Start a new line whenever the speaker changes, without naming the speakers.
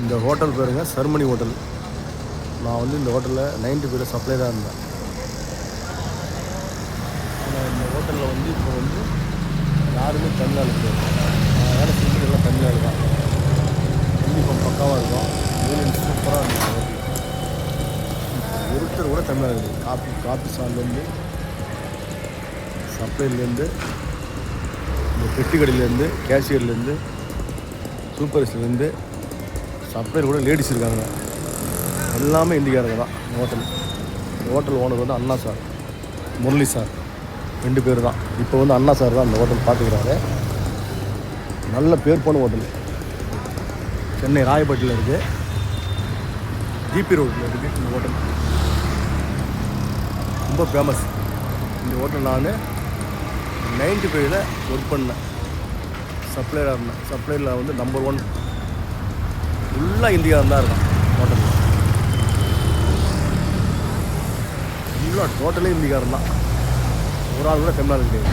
இந்த ஹோட்டல் பேருங்க ceremony hotel. நான் வந்து இந்த ஹோட்டலில் 90 சப்ளையராக இருந்தேன். ஆனால் இந்த ஹோட்டலில் வந்து இப்போ வந்து யாருமே தமிழ்நாடு கிடையாது. நான் வேலை செஞ்சு எல்லாம் தமிழ்நாடு தான். யூனிஃபார்ம் பக்காவாக இருக்கும். யூனியன் சூப்பராக இருந்துச்சு. ஒருத்தர் கூட தமிழ்நாடு கிடையாது. காப்பி சால்லேருந்து, சப்ளைலேருந்து, இந்த பெட்டி கடையிலேருந்து, கேஷியர்லேருந்து, சூப்பர்ஸ்லேருந்து, சப்ளையர் கூட லேடிஸ் இருக்காங்க. எல்லாமே இந்திக்காரங்க தான் ஹோட்டல். ஹோட்டல் ஓனர் வந்து அண்ணா சார், முரளி சார், 2 பேர் தான். இப்போ வந்து அண்ணா சார் தான் அந்த ஹோட்டல் பார்த்துக்கிறாரு. நல்ல பேர் போன ஹோட்டல். சென்னை ராயப்பேட்டையில் இருக்குது, ஜிபி ரோட்டில் இருக்குது இந்த ஹோட்டல். ரொம்ப ஃபேமஸ் இந்த ஹோட்டல். நான் 95 ஒர்க் பண்ணேன், சப்ளையராக இருந்தேன். சப்ளையரில் வந்து நம்பர் 1 ஃபுல்லாக இந்தியாவில் தான் இருக்கான் ஹோட்டலில். ஃபுல்லாக டோட்டலே இந்திக்காரன் தான். ஒரு ஆள் கூட தமிழ்நாடு கிடையாது.